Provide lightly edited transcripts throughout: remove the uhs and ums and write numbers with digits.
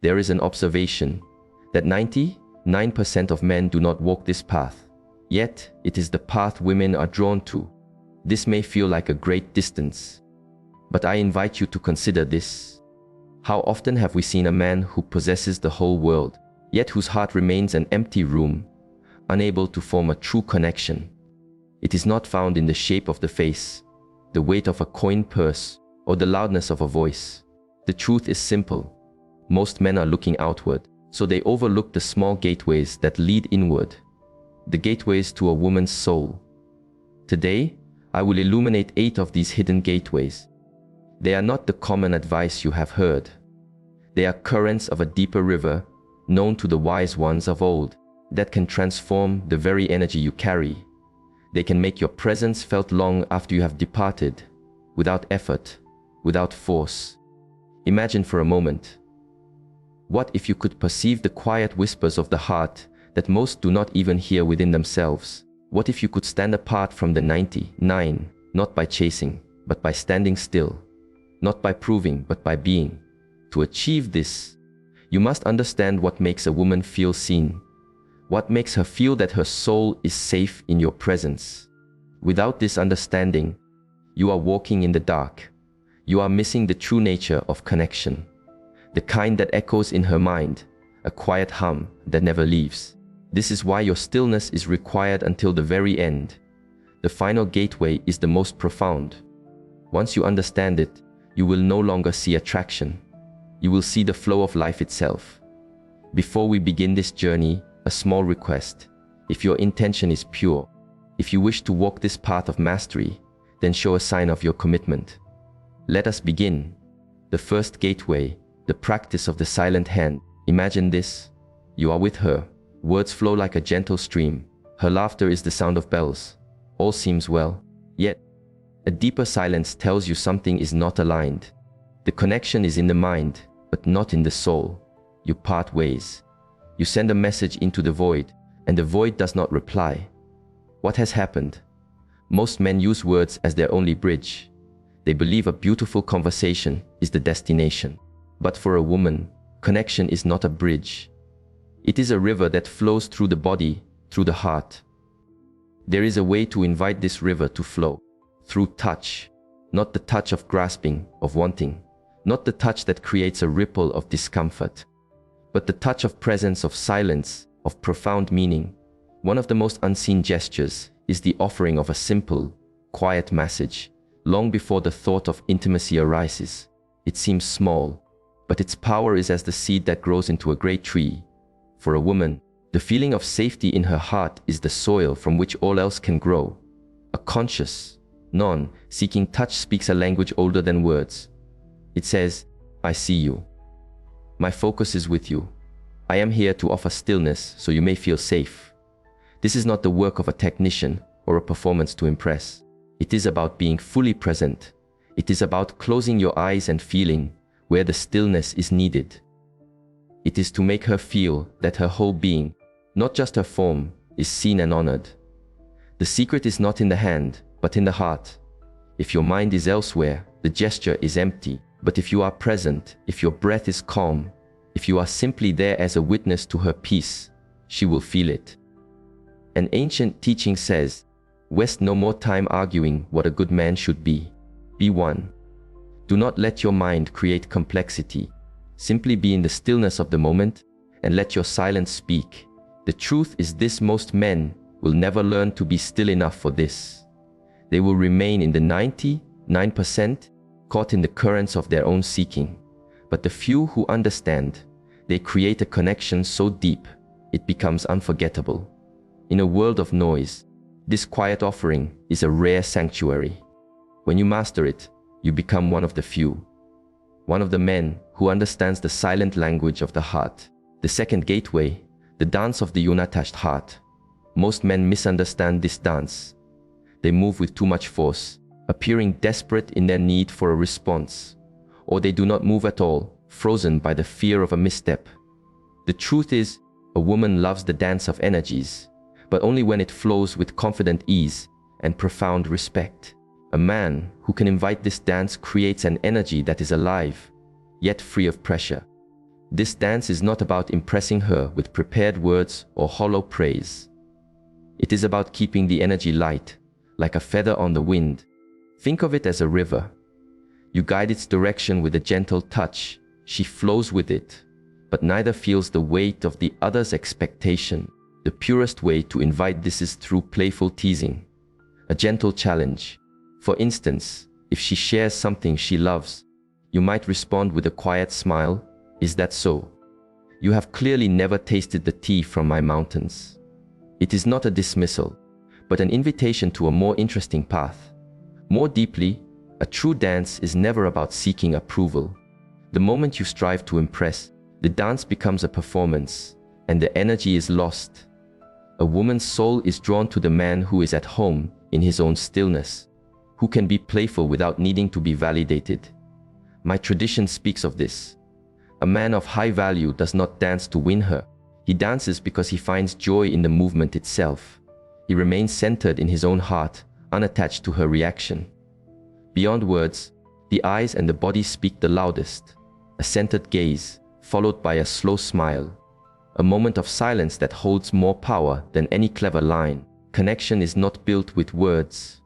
There is an observation that 99% of men do not walk this path, yet it is the path women are drawn to. This may feel like a great distance, but I invite you to consider this. How often have we seen a man who possesses the whole world, yet whose heart remains an empty room, unable to form a true connection? It is not found in the shape of the face, the weight of a coin purse, or the loudness of a voice. The truth is simple. Most men are looking outward, so they overlook the small gateways that lead inward, the gateways to a woman's soul. Today, I will illuminate 8 of these hidden gateways. They are not the common advice you have heard. They are currents of a deeper river, known to the wise ones of old, that can transform the very energy you carry. They can make your presence felt long after you have departed, without effort, without force. Imagine for a moment. What if you could perceive the quiet whispers of the heart that most do not even hear within themselves? What if you could stand apart from the 99, not by chasing, but by standing still, not by proving, but by being? To achieve this, you must understand what makes a woman feel seen, what makes her feel that her soul is safe in your presence. Without this understanding, you are walking in the dark. You are missing the true nature of connection, the kind that echoes in her mind, a quiet hum that never leaves. This is why your stillness is required until the very end. The final gateway is the most profound. Once you understand it, you will no longer see attraction. You will see the flow of life itself. Before we begin this journey, a small request. If your intention is pure, if you wish to walk this path of mastery, then show a sign of your commitment. Let us begin. The first gateway, the practice of the silent hand. Imagine this. You are with her. Words flow like a gentle stream. Her laughter is the sound of bells. All seems well. Yet, a deeper silence tells you something is not aligned. The connection is in the mind, but not in the soul. You part ways. You send a message into the void, and the void does not reply. What has happened? Most men use words as their only bridge. They believe a beautiful conversation is the destination. But for a woman, connection is not a bridge. It is a river that flows through the body, through the heart. There is a way to invite this river to flow, through touch, not the touch of grasping, of wanting, not the touch that creates a ripple of discomfort, but the touch of presence, of silence, of profound meaning. One of the most unseen gestures is the offering of a simple, quiet message, long before the thought of intimacy arises. It seems small, but its power is as the seed that grows into a great tree. For a woman, the feeling of safety in her heart is the soil from which all else can grow. A conscious, non-seeking touch speaks a language older than words. It says, I see you. My focus is with you. I am here to offer stillness so you may feel safe. This is not the work of a technician or a performance to impress. It is about being fully present. It is about closing your eyes and feeling where the stillness is needed. It is to make her feel that her whole being, not just her form, is seen and honored. The secret is not in the hand, but in the heart. If your mind is elsewhere, the gesture is empty. But if you are present, if your breath is calm, if you are simply there as a witness to her peace, she will feel it. An ancient teaching says, waste no more time arguing what a good man should be. Be one. Do not let your mind create complexity. Simply be in the stillness of the moment and let your silence speak. The truth is this: most men will never learn to be still enough for this. They will remain in the 99%, caught in the currents of their own seeking. But the few who understand, they create a connection so deep, it becomes unforgettable. In a world of noise, this quiet offering is a rare sanctuary. When you master it, you become one of the few. One of the men who understands the silent language of the heart. The second gateway, the dance of the unattached heart. Most men misunderstand this dance. They move with too much force, appearing desperate in their need for a response, or they do not move at all, frozen by the fear of a misstep. The truth is, a woman loves the dance of energies, but only when it flows with confident ease and profound respect. A man who can invite this dance creates an energy that is alive, yet free of pressure. This dance is not about impressing her with prepared words or hollow praise. It is about keeping the energy light, like a feather on the wind. Think of it as a river. You guide its direction with a gentle touch. She flows with it, but neither feels the weight of the other's expectation. The purest way to invite this is through playful teasing, a gentle challenge. For instance, if she shares something she loves, you might respond with a quiet smile. Is that so? You have clearly never tasted the tea from my mountains. It is not a dismissal, but an invitation to a more interesting path. More deeply, a true dance is never about seeking approval. The moment you strive to impress, the dance becomes a performance, and the energy is lost. A woman's soul is drawn to the man who is at home in his own stillness, who can be playful without needing to be validated. My tradition speaks of this. A man of high value does not dance to win her. He dances because he finds joy in the movement itself. He remains centered in his own heart, unattached to her reaction. Beyond words, the eyes and the body speak the loudest. A centered gaze, followed by a slow smile. A moment of silence that holds more power than any clever line. Connection is not built with words.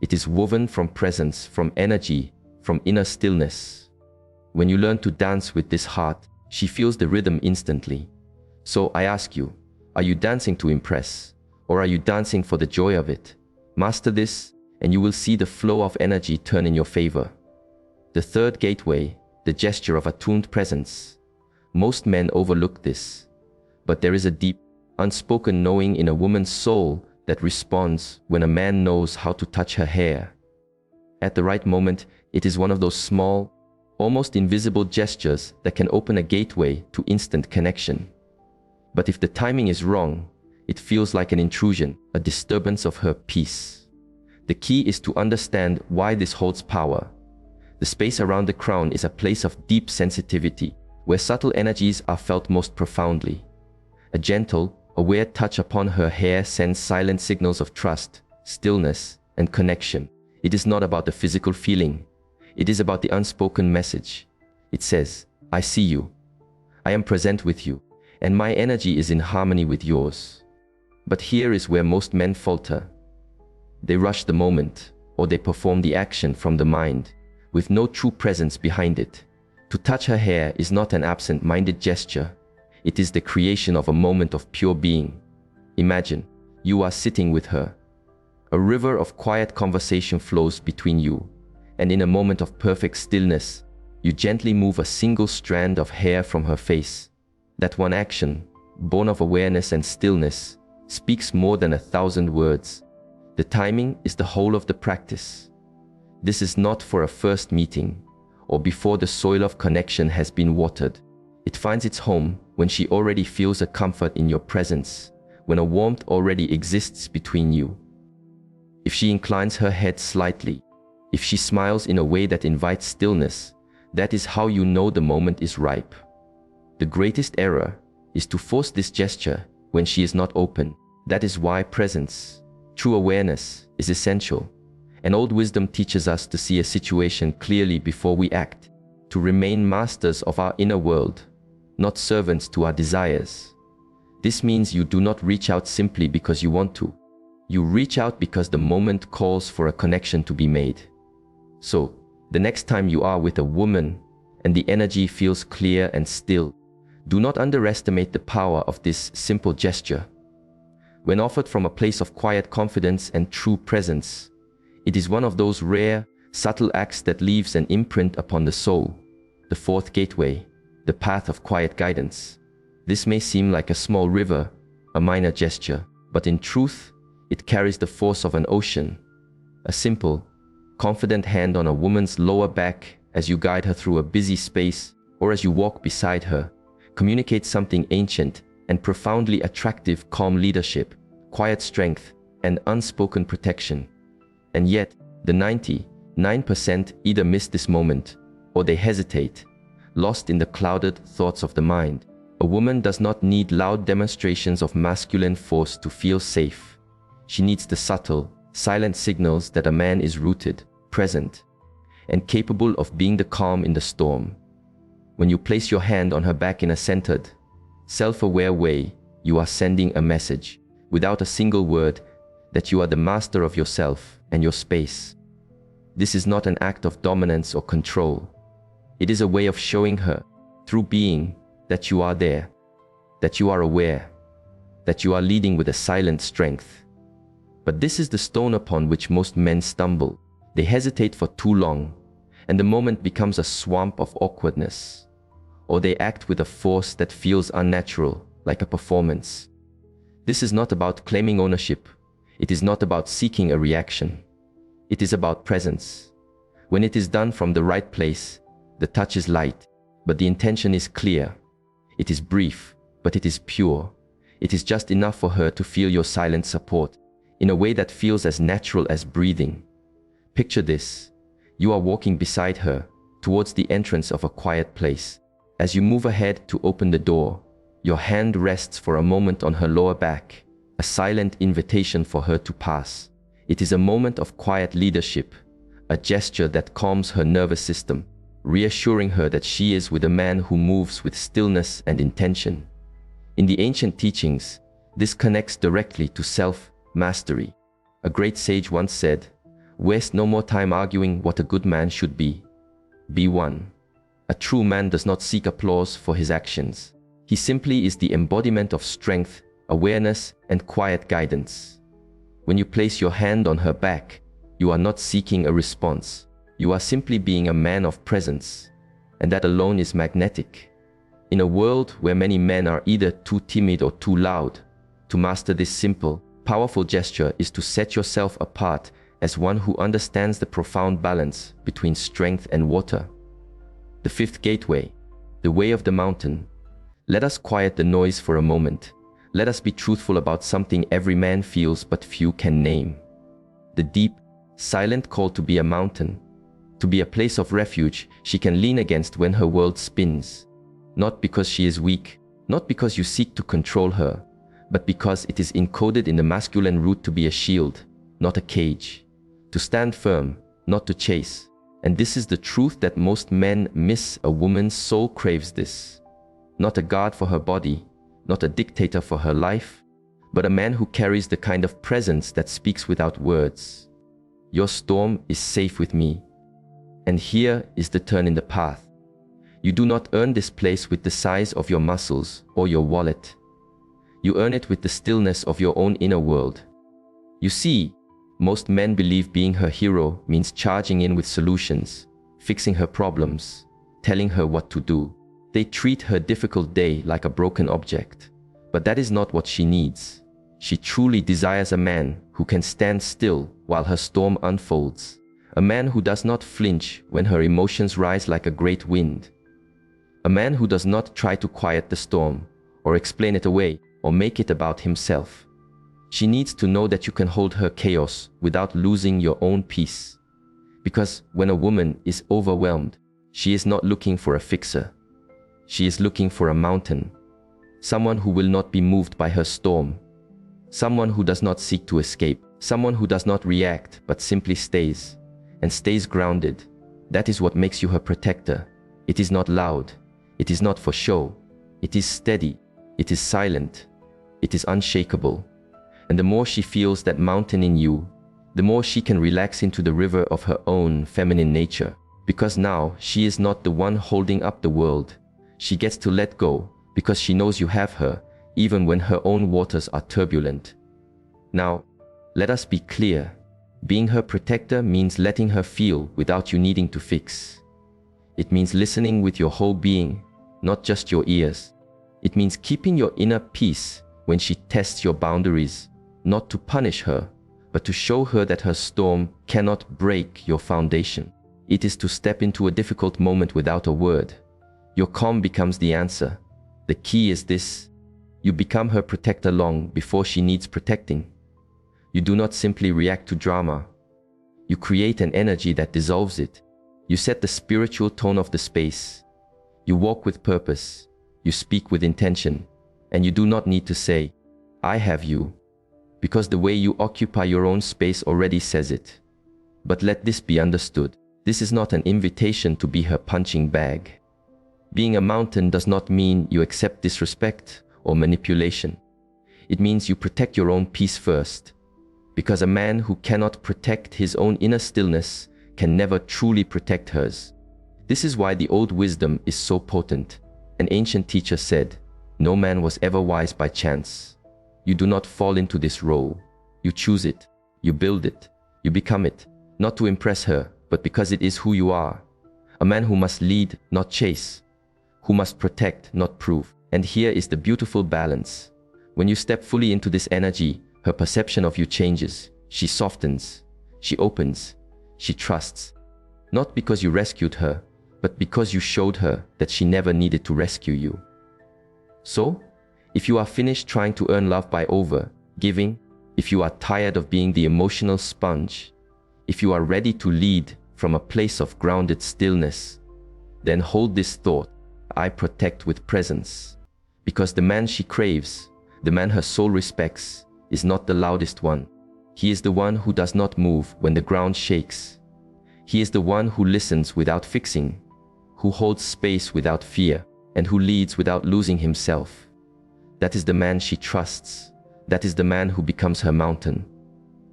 It is woven from presence, from energy, from inner stillness. When you learn to dance with this heart, she feels the rhythm instantly. So I ask you, are you dancing to impress? Or are you dancing for the joy of it? Master this, and you will see the flow of energy turn in your favor. The third gateway, the gesture of attuned presence. Most men overlook this, but there is a deep, unspoken knowing in a woman's soul that responds when a man knows how to touch her hair. At the right moment, it is one of those small, almost invisible gestures that can open a gateway to instant connection. But if the timing is wrong, it feels like an intrusion, a disturbance of her peace. The key is to understand why this holds power. The space around the crown is a place of deep sensitivity, where subtle energies are felt most profoundly. A gentle, aware touch upon her hair sends silent signals of trust, stillness, and connection. It is not about the physical feeling. It is about the unspoken message. It says, I see you. I am present with you, and my energy is in harmony with yours. But here is where most men falter. They rush the moment, or they perform the action from the mind, with no true presence behind it. To touch her hair is not an absent-minded gesture. It is the creation of a moment of pure being. Imagine, you are sitting with her. A river of quiet conversation flows between you, and in a moment of perfect stillness, you gently move a single strand of hair from her face. That one action, born of awareness and stillness, speaks more than 1,000 words. The timing is the whole of the practice. This is not for a first meeting, or before the soil of connection has been watered. It finds its home when she already feels a comfort in your presence, when a warmth already exists between you. If she inclines her head slightly, if she smiles in a way that invites stillness, that is how you know the moment is ripe. The greatest error is to force this gesture when she is not open. That is why presence, true awareness, is essential. And old wisdom teaches us to see a situation clearly before we act, to remain masters of our inner world, not servants to our desires. This means you do not reach out simply because you want to. You reach out because the moment calls for a connection to be made. So, the next time you are with a woman and the energy feels clear and still, do not underestimate the power of this simple gesture. When offered from a place of quiet confidence and true presence, it is one of those rare, subtle acts that leaves an imprint upon the soul. The fourth gateway, the path of quiet guidance. This may seem like a small river, a minor gesture, but in truth, it carries the force of an ocean. A simple, confident hand on a woman's lower back as you guide her through a busy space or as you walk beside her communicates something ancient and profoundly attractive: calm leadership, quiet strength, and unspoken protection. And yet, the 99% either miss this moment or they hesitate, lost in the clouded thoughts of the mind. A woman does not need loud demonstrations of masculine force to feel safe. She needs the subtle, silent signals that a man is rooted, present, and capable of being the calm in the storm. When you place your hand on her back in a centered, self-aware way, you are sending a message, without a single word, that you are the master of yourself and your space. This is not an act of dominance or control. It is a way of showing her, through being, that you are there, that you are aware, that you are leading with a silent strength. But this is the stone upon which most men stumble. They hesitate for too long, and the moment becomes a swamp of awkwardness. Or they act with a force that feels unnatural, like a performance. This is not about claiming ownership. It is not about seeking a reaction. It is about presence. When it is done from the right place, the touch is light, but the intention is clear. It is brief, but it is pure. It is just enough for her to feel your silent support, in a way that feels as natural as breathing. Picture this. You are walking beside her, towards the entrance of a quiet place. As you move ahead to open the door, your hand rests for a moment on her lower back, a silent invitation for her to pass. It is a moment of quiet leadership, a gesture that calms her nervous system, reassuring her that she is with a man who moves with stillness and intention. In the ancient teachings, this connects directly to self-mastery. A great sage once said, "Waste no more time arguing what a good man should be. Be one." A true man does not seek applause for his actions. He simply is the embodiment of strength, awareness, and quiet guidance. When you place your hand on her back, you are not seeking a response. You are simply being a man of presence, and that alone is magnetic. In a world where many men are either too timid or too loud, to master this simple, powerful gesture is to set yourself apart as one who understands the profound balance between strength and water. The fifth gateway, the way of the mountain. Let us quiet the noise for a moment. Let us be truthful about something every man feels but few can name. The deep, silent call to be a mountain, to be a place of refuge she can lean against when her world spins. Not because she is weak, not because you seek to control her, but because it is encoded in the masculine root to be a shield, not a cage. To stand firm, not to chase. And this is the truth that most men miss. A woman's soul craves this. Not a guard for her body, not a dictator for her life, but a man who carries the kind of presence that speaks without words. Your storm is safe with me. And here is the turn in the path. You do not earn this place with the size of your muscles or your wallet. You earn it with the stillness of your own inner world. You see, most men believe being her hero means charging in with solutions, fixing her problems, telling her what to do. They treat her difficult day like a broken object. But that is not what she needs. She truly desires a man who can stand still while her storm unfolds. A man who does not flinch when her emotions rise like a great wind. A man who does not try to quiet the storm, or explain it away, or make it about himself. She needs to know that you can hold her chaos without losing your own peace. Because when a woman is overwhelmed, she is not looking for a fixer. She is looking for a mountain. Someone who will not be moved by her storm. Someone who does not seek to escape. Someone who does not react, but simply stays. And stays grounded. That is what makes you her protector. It is not loud. It is not for show. It is steady. It is silent. It is unshakable. And the more she feels that mountain in you, the more she can relax into the river of her own feminine nature. Because now she is not the one holding up the world. She gets to let go because she knows you have her, even when her own waters are turbulent. Now, let us be clear. Being her protector means letting her feel without you needing to fix. It means listening with your whole being, not just your ears. It means keeping your inner peace when she tests your boundaries, not to punish her, but to show her that her storm cannot break your foundation. It is to step into a difficult moment without a word. Your calm becomes the answer. The key is this: you become her protector long before she needs protecting. You do not simply react to drama. You create an energy that dissolves it. You set the spiritual tone of the space. You walk with purpose. You speak with intention. And you do not need to say, "I have you," because the way you occupy your own space already says it. But let this be understood. This is not an invitation to be her punching bag. Being a mountain does not mean you accept disrespect or manipulation. It means you protect your own peace first, because a man who cannot protect his own inner stillness can never truly protect hers. This is why the old wisdom is so potent. An ancient teacher said, "No man was ever wise by chance." You do not fall into this role. You choose it. You build it. You become it, not to impress her, but because it is who you are. A man who must lead, not chase. Who must protect, not prove. And here is the beautiful balance. When you step fully into this energy, her perception of you changes. She softens. She opens. She trusts. Not because you rescued her, but because you showed her that she never needed to rescue you. So, if you are finished trying to earn love by over-giving, if you are tired of being the emotional sponge, if you are ready to lead from a place of grounded stillness, then hold this thought: I protect with presence. Because the man she craves, the man her soul respects, is not the loudest one. He is the one who does not move when the ground shakes. He is the one who listens without fixing, who holds space without fear, and who leads without losing himself. That is the man she trusts. That is the man who becomes her mountain.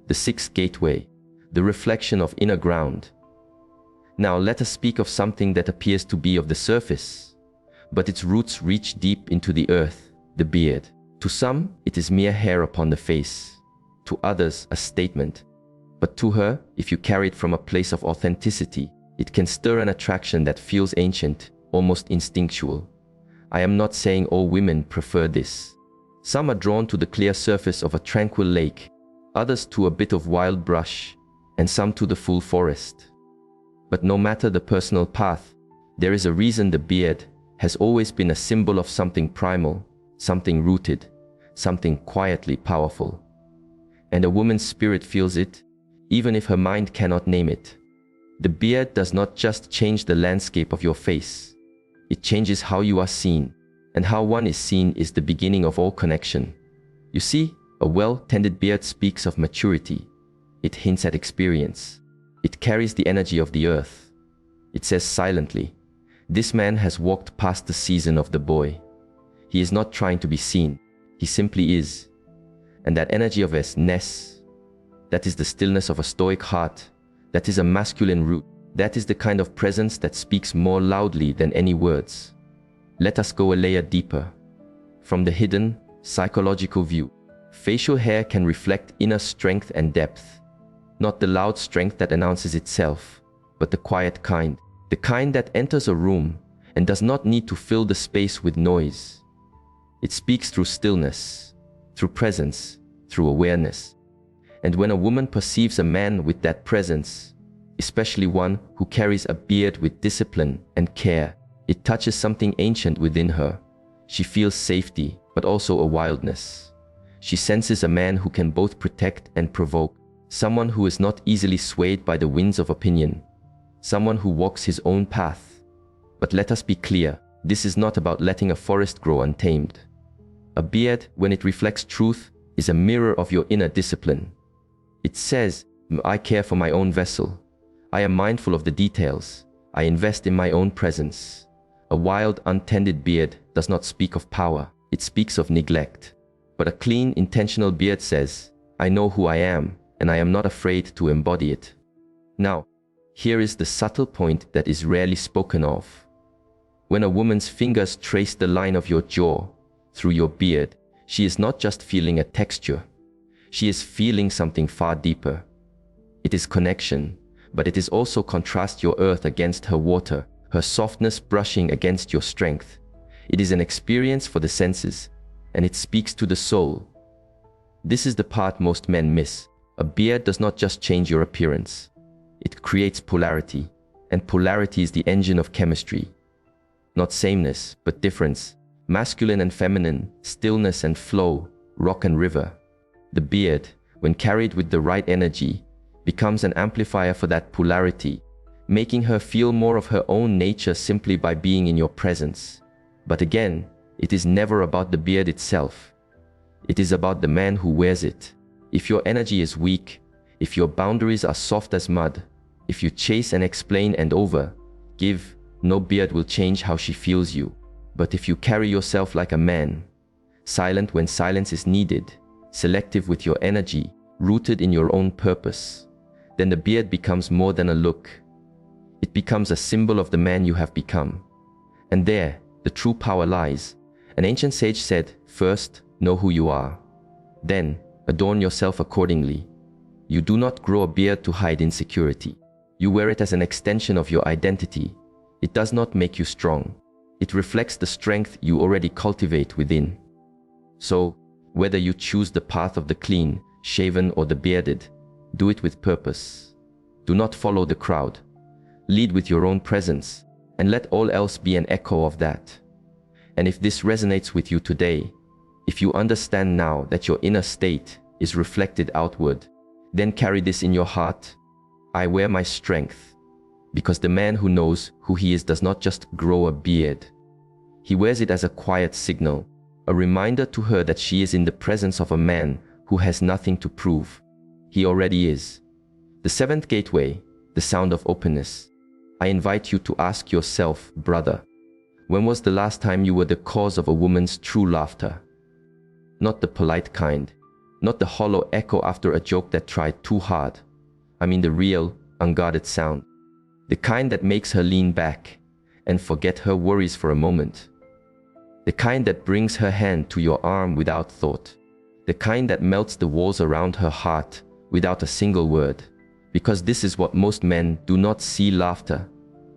The sixth gateway, the reflection of inner ground. Now let us speak of something that appears to be of the surface, but its roots reach deep into the earth, the beard. To some, it is mere hair upon the face. To others, a statement. But to her, if you carry it from a place of authenticity, it can stir an attraction that feels ancient, almost instinctual. I am not saying all women prefer this. Some are drawn to the clear surface of a tranquil lake, others to a bit of wild brush, and some to the full forest. But no matter the personal path, there is a reason the beard has always been a symbol of something primal, something rooted, something quietly powerful. And a woman's spirit feels it, even if her mind cannot name it. The beard does not just change the landscape of your face. It changes how you are seen, and how one is seen is the beginning of all connection. You see, a well-tended beard speaks of maturity. It hints at experience. It carries the energy of the earth. It says silently, "This man has walked past the season of the boy." He is not trying to be seen. He simply is. And that energy of ness, that is the stillness of a stoic heart. That is a masculine root. That is the kind of presence that speaks more loudly than any words. Let us go a layer deeper. From the hidden, psychological view, facial hair can reflect inner strength and depth. Not the loud strength that announces itself, but the quiet kind. The kind that enters a room and does not need to fill the space with noise. It speaks through stillness, through presence, through awareness. And when a woman perceives a man with that presence, especially one who carries a beard with discipline and care, it touches something ancient within her. She feels safety, but also a wildness. She senses a man who can both protect and provoke, someone who is not easily swayed by the winds of opinion, someone who walks his own path. But let us be clear, this is not about letting a forest grow untamed. A beard, when it reflects truth, is a mirror of your inner discipline. It says, I care for my own vessel. I am mindful of the details. I invest in my own presence. A wild, untended beard does not speak of power. It speaks of neglect. But a clean, intentional beard says, I know who I am, and I am not afraid to embody it. Now, here is the subtle point that is rarely spoken of. When a woman's fingers trace the line of your jaw through your beard, she is not just feeling a texture. She is feeling something far deeper. It is connection, but it is also contrast your earth against her water, her softness brushing against your strength. It is an experience for the senses, and it speaks to the soul. This is the part most men miss. A beard does not just change your appearance. It creates polarity, and polarity is the engine of chemistry. Not sameness, but difference. Masculine and feminine, stillness and flow, rock and river. The beard, when carried with the right energy, becomes an amplifier for that polarity, making her feel more of her own nature simply by being in your presence. But again, it is never about the beard itself. It is about the man who wears it. If your energy is weak, if your boundaries are soft as mud, if you chase and explain and give, No beard will change how she feels you. But if you carry yourself like a man, silent when silence is needed, selective with your energy, rooted in your own purpose, then the beard becomes more than a look. It becomes a symbol of the man you have become. And there, the true power lies. An ancient sage said, first, know who you are. Then, adorn yourself accordingly. You do not grow a beard to hide insecurity. You wear it as an extension of your identity. It does not make you strong. It reflects the strength you already cultivate within. So, whether you choose the path of the clean, shaven, or the bearded, do it with purpose. Do not follow the crowd. Lead with your own presence, and let all else be an echo of that. And if this resonates with you today, if you understand now that your inner state is reflected outward, then carry this in your heart. I wear my strength, because the man who knows who he is does not just grow a beard. He wears it as a quiet signal, a reminder to her that she is in the presence of a man who has nothing to prove. He already is. The seventh gateway, the sound of openness. I invite you to ask yourself, brother, when was the last time you were the cause of a woman's true laughter? Not the polite kind, not the hollow echo after a joke that tried too hard. I mean the real, unguarded sound. The kind that makes her lean back and forget her worries for a moment. The kind that brings her hand to your arm without thought. The kind that melts the walls around her heart without a single word. Because this is what most men do not see. Laughter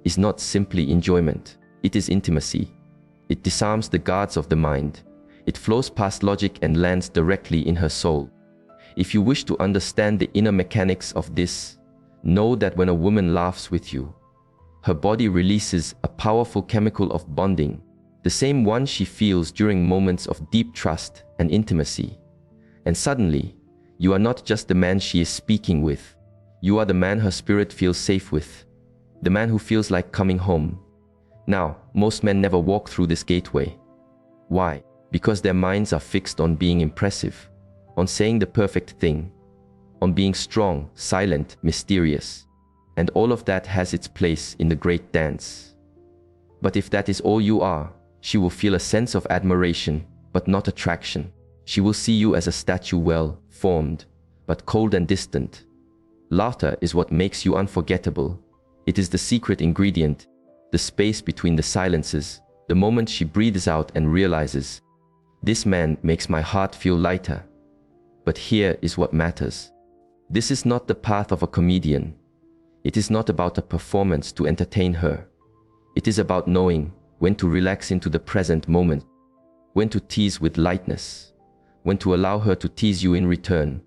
is not simply enjoyment. It is intimacy. It disarms the guards of the mind. It flows past logic and lands directly in her soul. If you wish to understand the inner mechanics of this, know that when a woman laughs with you, her body releases a powerful chemical of bonding, the same one she feels during moments of deep trust and intimacy. And suddenly, you are not just the man she is speaking with. You are the man her spirit feels safe with, the man who feels like coming home. Now, most men never walk through this gateway. Why? Because their minds are fixed on being impressive, on saying the perfect thing, on being strong, silent, mysterious. And all of that has its place in the great dance. But if that is all you are, she will feel a sense of admiration, but not attraction. She will see you as a statue, well formed, but cold and distant. Laughter is what makes you unforgettable. It is the secret ingredient, the space between the silences, the moment she breathes out and realizes, this man makes my heart feel lighter. But here is what matters. This is not the path of a comedian. It is not about a performance to entertain her. It is about knowing when to relax into the present moment, when to tease with lightness, when to allow her to tease you in return,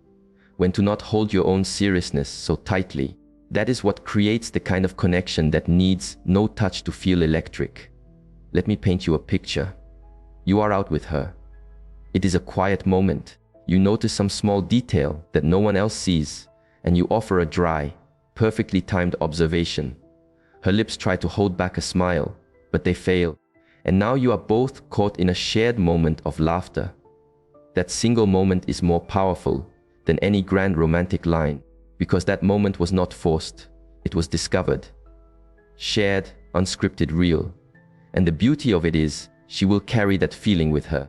when to not hold your own seriousness so tightly. That is what creates the kind of connection that needs no touch to feel electric. Let me paint you a picture. You are out with her. It is a quiet moment. You notice some small detail that no one else sees, and you offer a dry, perfectly timed observation. Her lips try to hold back a smile, but they fail, and now you are both caught in a shared moment of laughter. That single moment is more powerful than any grand romantic line, because that moment was not forced, it was discovered. Shared, unscripted, real. And the beauty of it is, she will carry that feeling with her.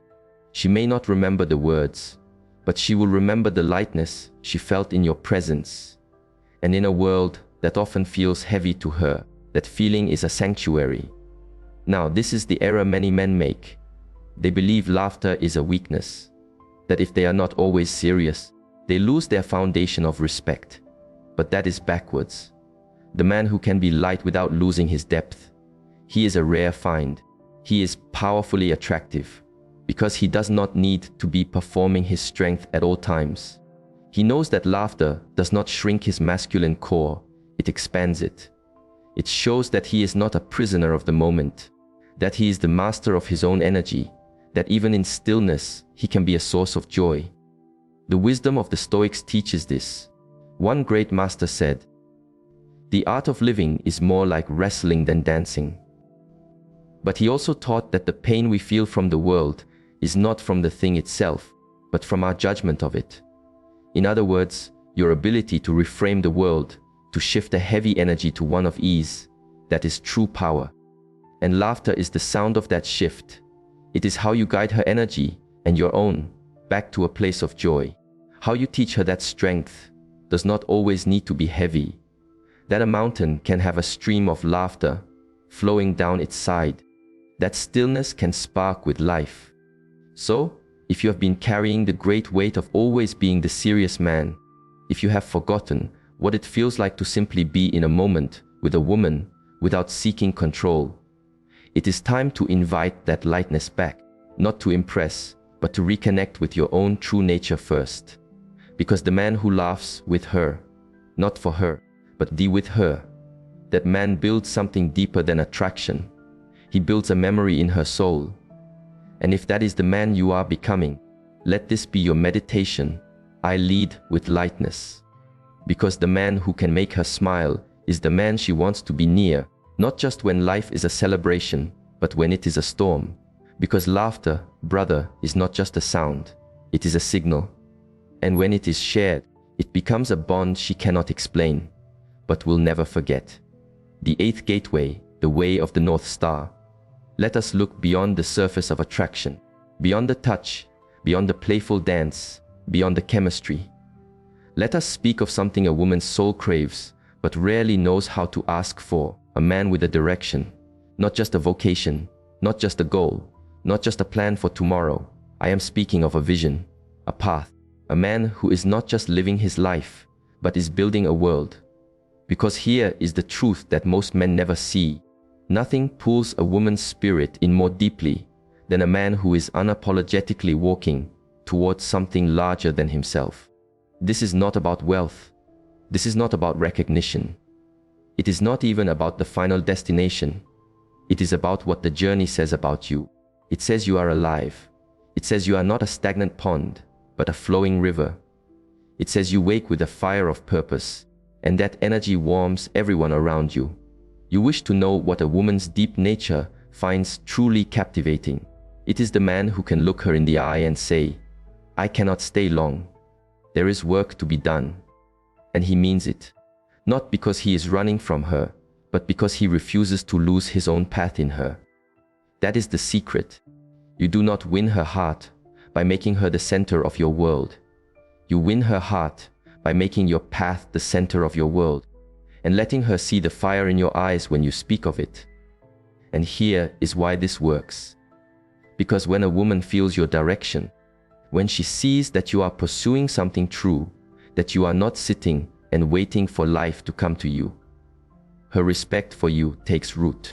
She may not remember the words, but she will remember the lightness she felt in your presence. And in a world that often feels heavy to her, that feeling is a sanctuary. Now, this is the error many men make. They believe laughter is a weakness, that if they are not always serious, they lose their foundation of respect. But that is backwards. The man who can be light without losing his depth, he is a rare find. He is powerfully attractive, because he does not need to be performing his strength at all times. He knows that laughter does not shrink his masculine core, it expands it. It shows that he is not a prisoner of the moment, that he is the master of his own energy, that even in stillness, he can be a source of joy. The wisdom of the Stoics teaches this. One great master said, "The art of living is more like wrestling than dancing." But he also taught that the pain we feel from the world is not from the thing itself, but from our judgment of it. In other words, your ability to reframe the world, to shift a heavy energy to one of ease, that is true power. And laughter is the sound of that shift. It is how you guide her energy and your own back to a place of joy. How you teach her that strength does not always need to be heavy. That a mountain can have a stream of laughter flowing down its side. That stillness can spark with life. So, if you have been carrying the great weight of always being the serious man, if you have forgotten what it feels like to simply be in a moment with a woman without seeking control, it is time to invite that lightness back, not to impress, but to reconnect with your own true nature first. Because the man who laughs with her, not for her, but with her, that man builds something deeper than attraction. He builds a memory in her soul. And if that is the man you are becoming, let this be your meditation. I lead with lightness. Because the man who can make her smile is the man she wants to be near, not just when life is a celebration, but when it is a storm. Because laughter, brother, is not just a sound, it is a signal. And when it is shared, it becomes a bond she cannot explain, but will never forget. The eighth gateway, the way of the North Star. Let us look beyond the surface of attraction, beyond the touch, beyond the playful dance, beyond the chemistry. Let us speak of something a woman's soul craves, but rarely knows how to ask for, a man with a direction, not just a vocation, not just a goal, not just a plan for tomorrow. I am speaking of a vision, a path, a man who is not just living his life, but is building a world. Because here is the truth that most men never see. Nothing pulls a woman's spirit in more deeply than a man who is unapologetically walking towards something larger than himself. This is not about wealth. This is not about recognition. It is not even about the final destination. It is about what the journey says about you. It says you are alive. It says you are not a stagnant pond, but a flowing river. It says you wake with a fire of purpose, and that energy warms everyone around you. You wish to know what a woman's deep nature finds truly captivating. It is the man who can look her in the eye and say, I cannot stay long. There is work to be done. And he means it. Not because he is running from her, but because he refuses to lose his own path in her. That is the secret. You do not win her heart by making her the center of your world. You win her heart by making your path the center of your world and letting her see the fire in your eyes when you speak of it. And here is why this works. Because when a woman feels your direction, when she sees that you are pursuing something true, that you are not sitting and waiting for life to come to you, her respect for you takes root.